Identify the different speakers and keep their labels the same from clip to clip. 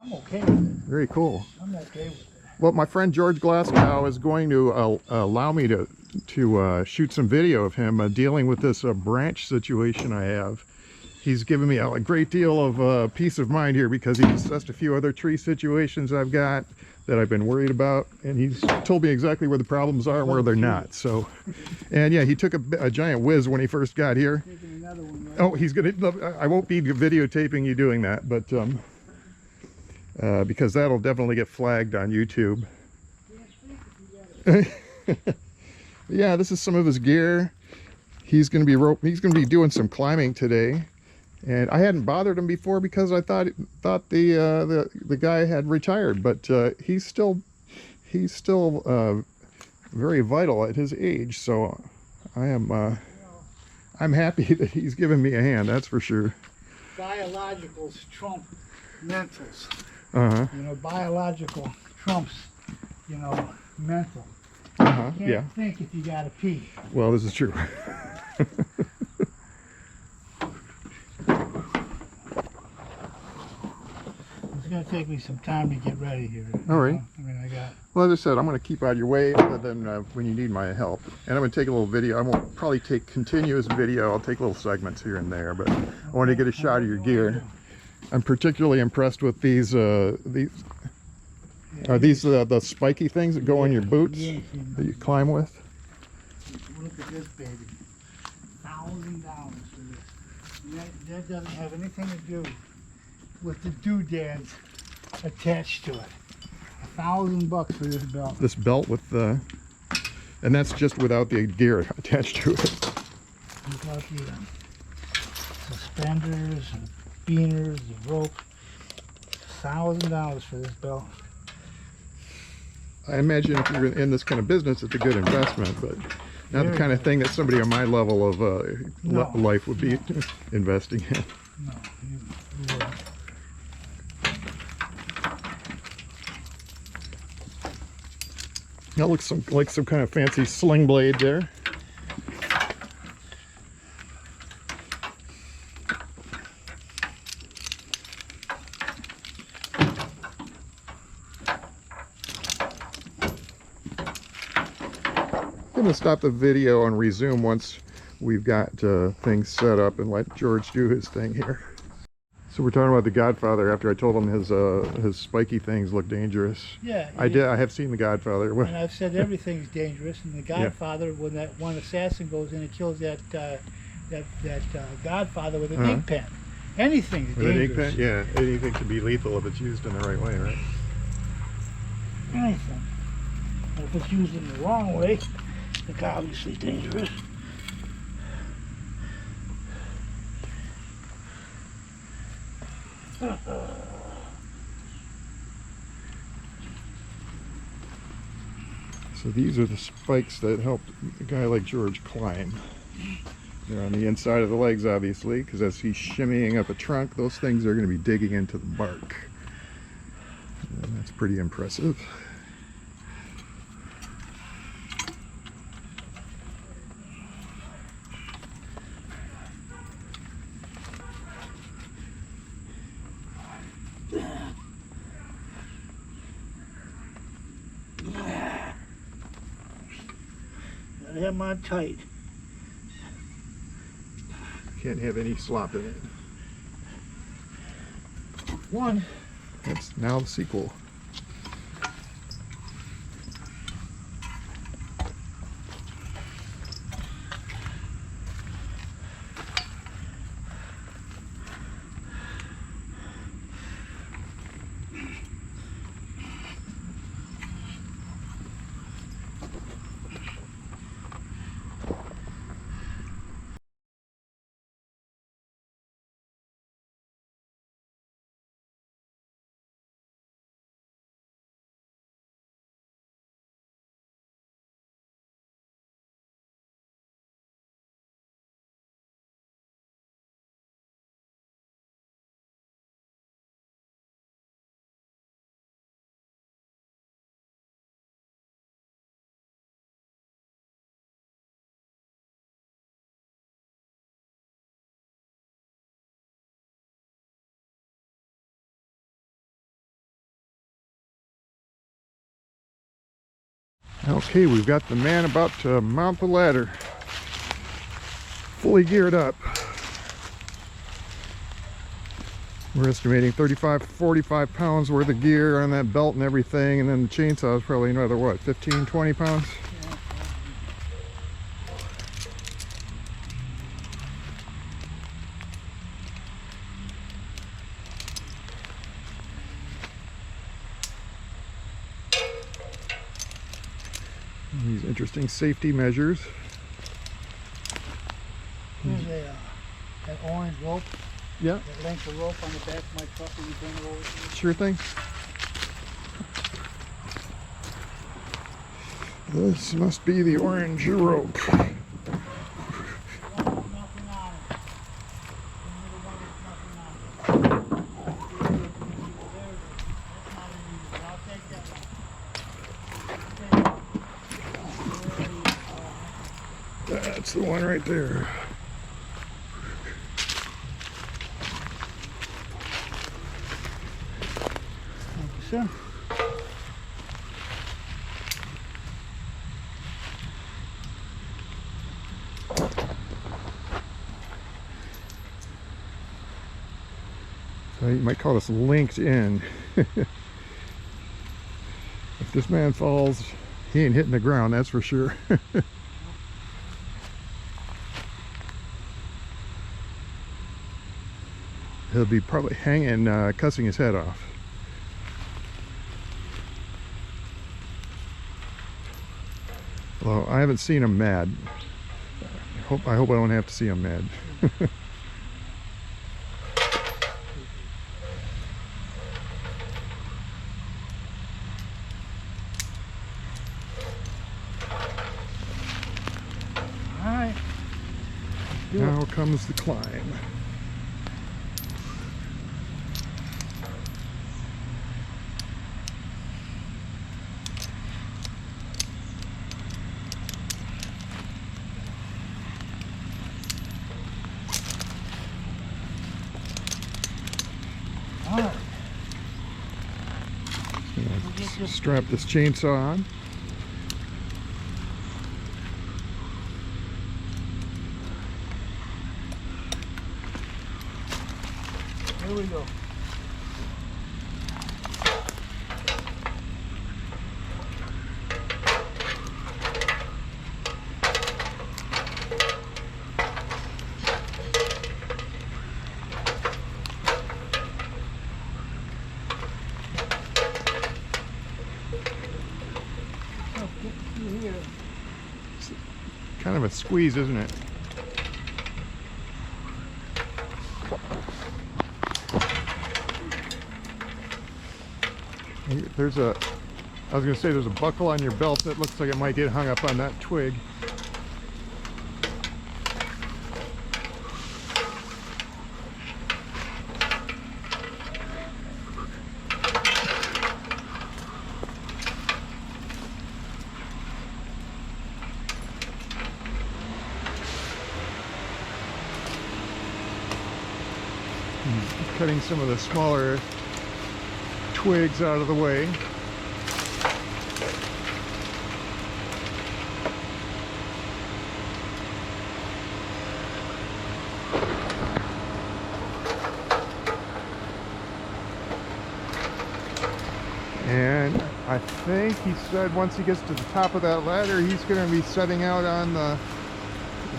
Speaker 1: I'm okay with it.
Speaker 2: Very cool.
Speaker 1: I'm okay with it.
Speaker 2: Well, my friend George Glasgow is going to allow me to shoot some video of him dealing with this branch situation I have. He's given me a great deal of peace of mind here because he's assessed a few other tree situations I've got that I've been worried about, and he's told me exactly where the problems are and where they're not. So, and yeah, he took a giant whiz when he first got here. Oh, he's gonna. I won't be videotaping you doing that, but because that'll definitely get flagged on YouTube. Yeah, this is some of his gear. He's gonna be doing some climbing today. And I hadn't bothered him before because I thought the guy had retired, but he's still very vital at his age. So I'm happy that he's giving me a hand. That's for sure.
Speaker 1: Biologicals trump mentals.
Speaker 2: Uh-huh.
Speaker 1: You know, biological trumps, you know, mental.
Speaker 2: Uh-huh.
Speaker 1: You can't
Speaker 2: Yeah.
Speaker 1: think if you gotta pee.
Speaker 2: Well, this is true.
Speaker 1: It's gonna take me some time to get ready here.
Speaker 2: All right.
Speaker 1: I mean, I got.
Speaker 2: Well, as I said, I'm going to keep out of your way other than when you need my help. And I'm going to take a little video. I won't probably take continuous video. I'll take little segments here and there, but I want to get a shot of your gear. I'm particularly impressed with these. Are these the spiky things that go on your boots that you climb with?
Speaker 1: Look at this baby. $1,000 for this. That doesn't have anything to do with the doodads attached to it. $1,000 for this belt.
Speaker 2: This belt with the, and that's just without the gear attached to it.
Speaker 1: Without the suspenders and beaners, the rope. $1,000 for this belt.
Speaker 2: I imagine if you're in this kind of business, it's a good investment, but not the kind of thing that somebody on my level of life would be investing in.
Speaker 1: No, you wouldn't.
Speaker 2: That looks like some kind of fancy sling blade there. I'm going to stop the video and resume once we've got things set up and let George do his thing here. So we're talking about The Godfather after I told him his spiky things look dangerous.
Speaker 1: Yeah.
Speaker 2: I have seen The Godfather.
Speaker 1: And I've said everything's dangerous. And The Godfather, when that one assassin goes in and kills that Godfather with an ink pen, anything's dangerous.
Speaker 2: With an ink pen? Yeah, anything can be lethal if it's used in the right way, right?
Speaker 1: Anything. And if it's used in the wrong way, it's obviously dangerous.
Speaker 2: So these are the spikes that helped a guy like George climb. They're on the inside of the legs, obviously, because as he's shimmying up a trunk, those things are going to be digging into the bark. And that's pretty impressive.
Speaker 1: Gotta have mine tight.
Speaker 2: Can't have any slop in it.
Speaker 1: One.
Speaker 2: That's now the sequel. Okay, we've got the man about to mount the ladder, fully geared up. We're estimating 35 to 45 pounds worth of gear on that belt and everything, and then the chainsaw is probably another, what, 15, 20 pounds? These interesting safety measures.
Speaker 1: Here's that orange rope,
Speaker 2: Yeah,
Speaker 1: that length of rope on the back of my truck when you bring it over to me.
Speaker 2: sure thing. This must be the orange rope.
Speaker 1: Nothing on it. The middle one is nothing on it. There it is. That's not unusual. I'll take that one.
Speaker 2: That's the one right there.
Speaker 1: Thank you, sir.
Speaker 2: So you might call this linked in. If this man falls, he ain't hitting the ground, that's for sure. He'll be probably hanging, cussing his head off. Well, I haven't seen him mad. I hope I don't have to see him mad.
Speaker 1: All right. Do
Speaker 2: Now
Speaker 1: it.
Speaker 2: comes the climb.
Speaker 1: All right.
Speaker 2: Strap this chainsaw on.
Speaker 1: Here we go. Oh, get through here.
Speaker 2: Kind of a squeeze, isn't it? There's a, I was going to say there's a buckle on your belt that looks like it might get hung up on that twig. Cutting some of the smaller twigs out of the way. And I think he said once he gets to the top of that ladder, he's going to be setting out on the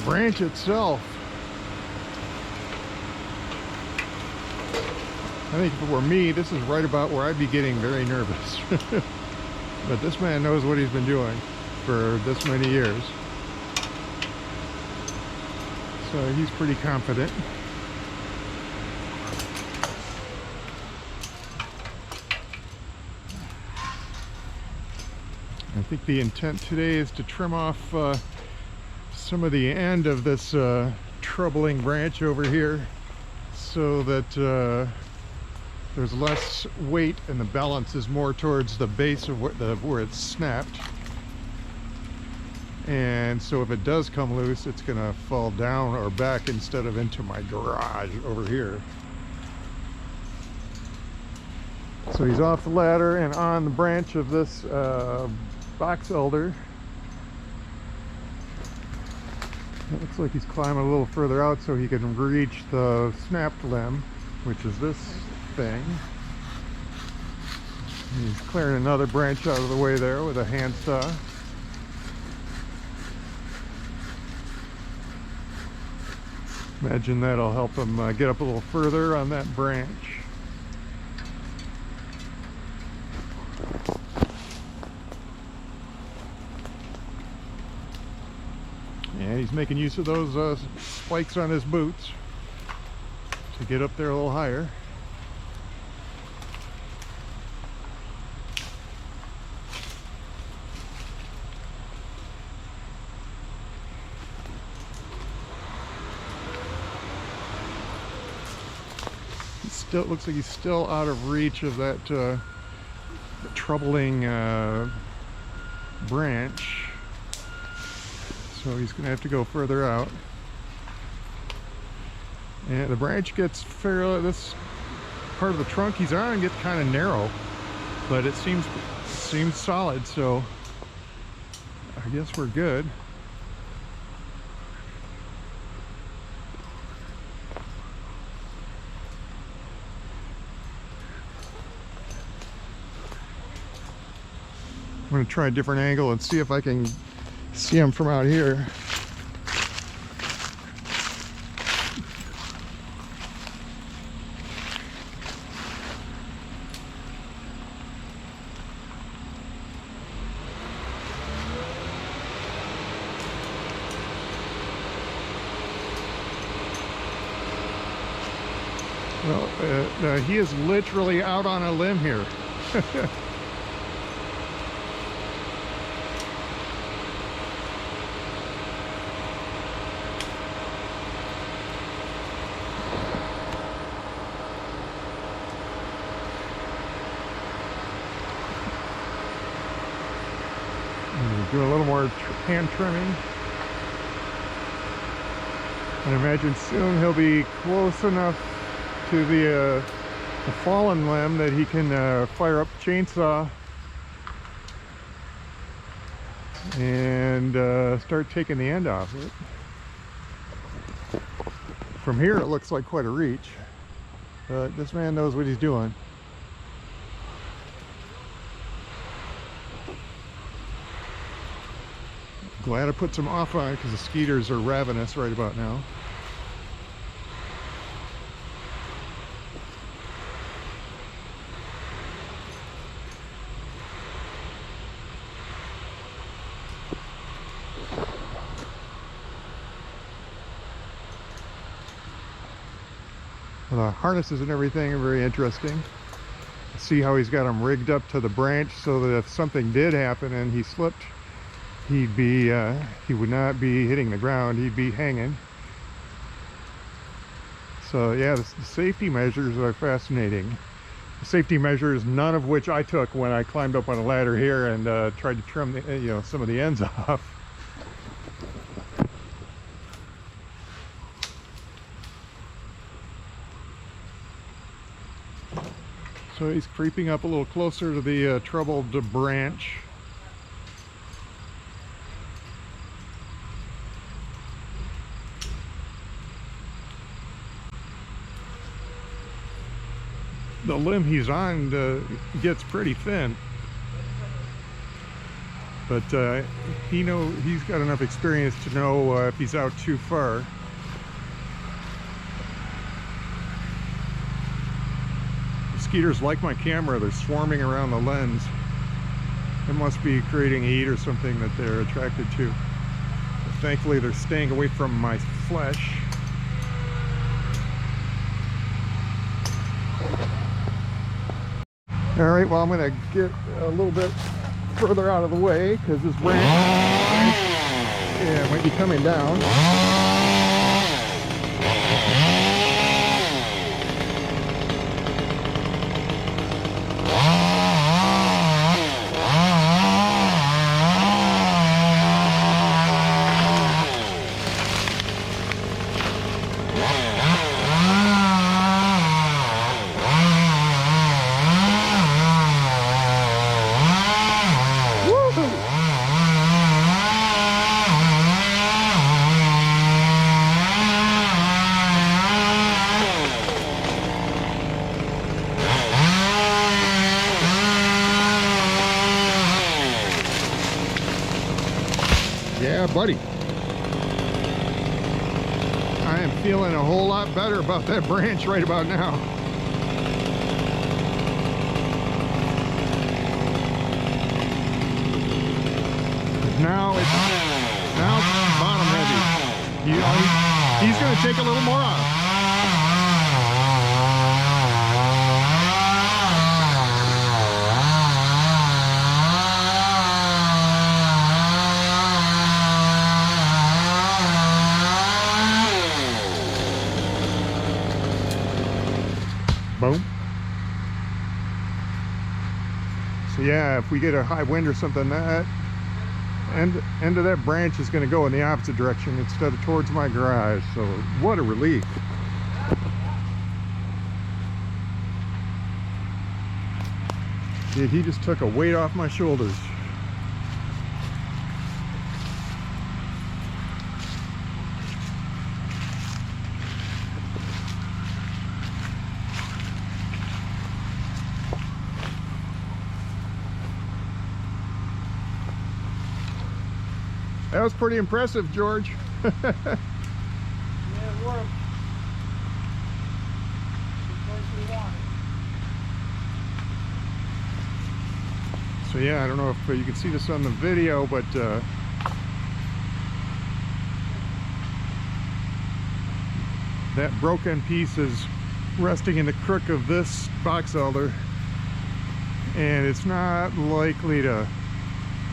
Speaker 2: branch itself. I think if it were me, this is right about where I'd be getting very nervous. But this man knows what he's been doing for this many years. So he's pretty confident. I think the intent today is to trim off some of the end of this troubling branch over here so that there's less weight and the balance is more towards the base of where it's snapped. And so if it does come loose, it's gonna fall down or back instead of into my garage over here. So he's off the ladder and on the branch of this box elder. It looks like he's climbing a little further out so he can reach the snapped limb, which is this thing. He's clearing another branch out of the way there with a handsaw. Imagine that'll help him get up a little further on that branch. And he's making use of those spikes on his boots to get up there a little higher. Still looks like he's still out of reach of that troubling branch, so he's gonna have to go further out. And the branch gets fairly, this part of the trunk he's on gets kind of narrow, but it seems solid, so I guess we're good. I'm going to try a different angle and see if I can see him from out here. Well, he is literally out on a limb here. Do a little more hand trimming, and imagine soon he'll be close enough to the fallen limb that he can fire up the chainsaw and start taking the end off it. From here it looks like quite a reach, but this man knows what he's doing. Glad I put some off on it because the skeeters are ravenous right about now. The harnesses and everything are very interesting. See how he's got them rigged up to the branch so that if something did happen and he slipped, he would not be hitting the ground, he'd be hanging. So yeah, the safety measures are fascinating. The safety measures, none of which I took when I climbed up on a ladder here and tried to trim the, some of the ends off. So he's creeping up a little closer to the troubled branch. The limb he's on gets pretty thin, but he's got enough experience to know if he's out too far. The skeeters like my camera, they're swarming around the lens. It must be creating heat or something that they're attracted to. But thankfully they're staying away from my flesh. All right, well, I'm going to get a little bit further out of the way because this branch might be coming down. buddy. I am feeling a whole lot better about that branch right about now. Now it's bottom heavy. He's going to take a little more off. Boom. So yeah, if we get a high wind or something, that end of that branch is going to go in the opposite direction instead of towards my garage. So what a relief. Dude, he just took a weight off my shoulders. That was pretty impressive, George.
Speaker 1: Yeah, it worked. Because we wanted.
Speaker 2: So yeah, I don't know if you can see this on the video, but that broken piece is resting in the crook of this box elder, and it's not likely to,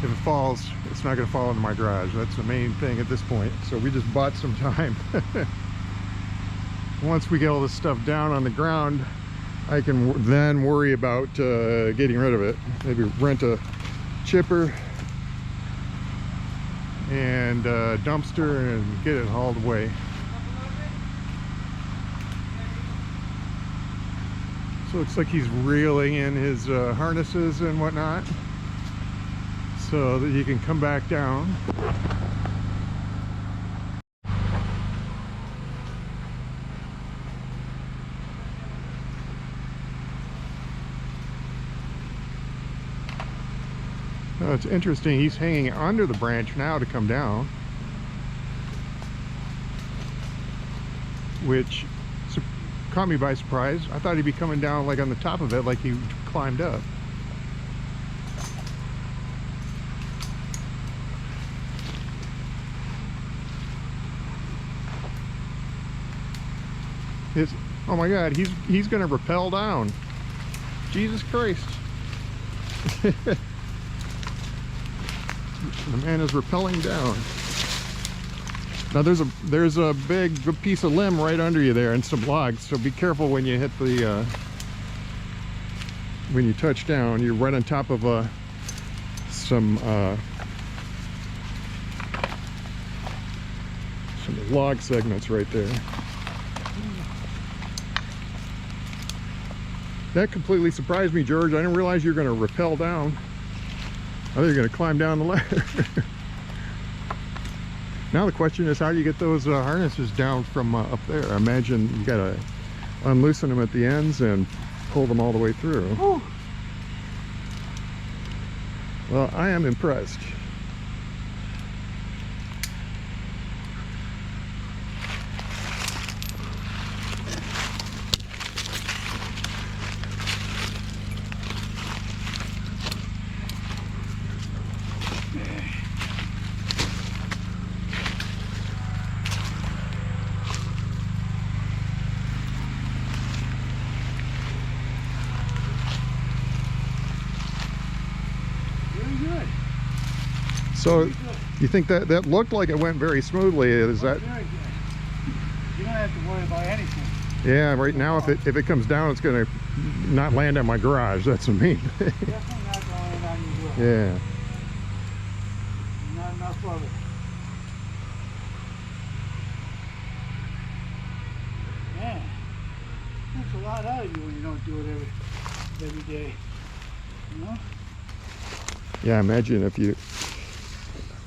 Speaker 2: if it falls, it's not going to fall into my garage. That's the main thing at this point. So we just bought some time. Once we get all this stuff down on the ground, I can then worry about getting rid of it. Maybe rent a chipper and a dumpster and get it hauled away. So it looks like he's reeling in his harnesses and whatnot, so that you can come back down. Oh, it's interesting, he's hanging under the branch now to come down, which caught me by surprise. I thought he'd be coming down like on the top of it, like he climbed up. Oh my God, he's gonna rappel down. Jesus Christ. The man is rappelling down. Now there's a big piece of limb right under you there and some logs, so be careful when you hit the when you touch down. You're right on top of some log segments right there. That completely surprised me, George. I didn't realize you were going to rappel down. I thought you were going to climb down the ladder. Now the question is, how do you get those harnesses down from up there? I imagine you got to unloosen them at the ends and pull them all the way through.
Speaker 1: Whew.
Speaker 2: Well, I am impressed.
Speaker 1: Good.
Speaker 2: So you think that looked like it went very smoothly? Is that?
Speaker 1: Very good. You don't have to worry about anything.
Speaker 2: Yeah, right now if it comes down, it's going to not land on my garage. That's the main thing.
Speaker 1: Definitely not going on your roof.
Speaker 2: Yeah.
Speaker 1: Not enough of it. Man, that's a lot out of you when you don't do it every day. You know?
Speaker 2: Yeah, imagine if you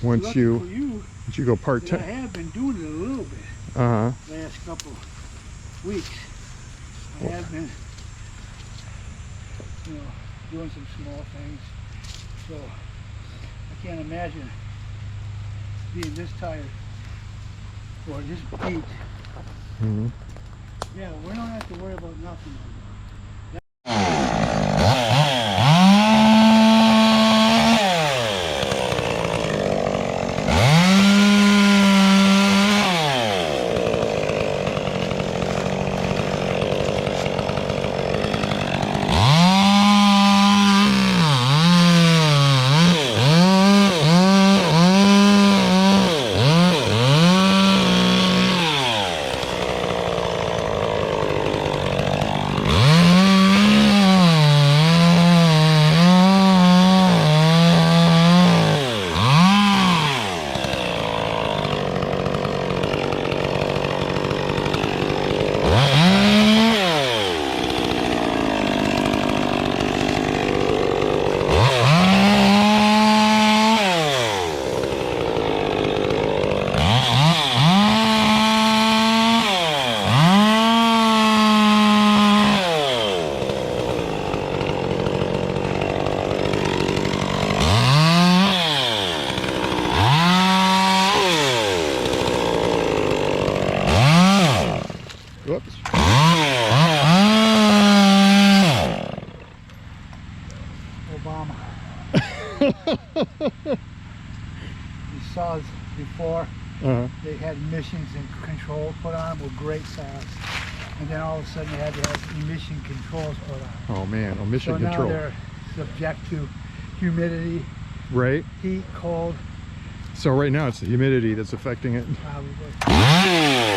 Speaker 2: once
Speaker 1: Lucky
Speaker 2: you
Speaker 1: for you,
Speaker 2: go
Speaker 1: that I
Speaker 2: part-time.
Speaker 1: have been doing it a little bit. Last couple weeks. I have been, doing some small things. So I can't imagine being this tired or this beat.
Speaker 2: Mhm.
Speaker 1: Yeah, we don't have to worry about nothing.
Speaker 2: Whoops.
Speaker 1: Obama. You saw this before.
Speaker 2: Uh-huh.
Speaker 1: They had emissions and control put on with great size. And then all of a sudden they had to have emission controls put on.
Speaker 2: Oh man, emission
Speaker 1: So
Speaker 2: control.
Speaker 1: now they're subject to humidity,
Speaker 2: Right?
Speaker 1: heat, cold,
Speaker 2: So right now it's the humidity that's affecting it.
Speaker 1: probably.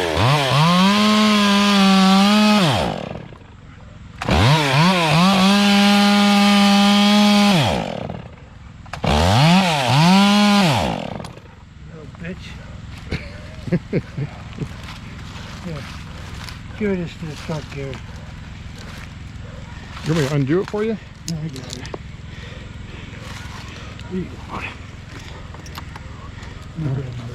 Speaker 1: Little bitch. Here. Give this to the truck, Gary.
Speaker 2: You want me to undo it for you?
Speaker 1: There you go. Here you go.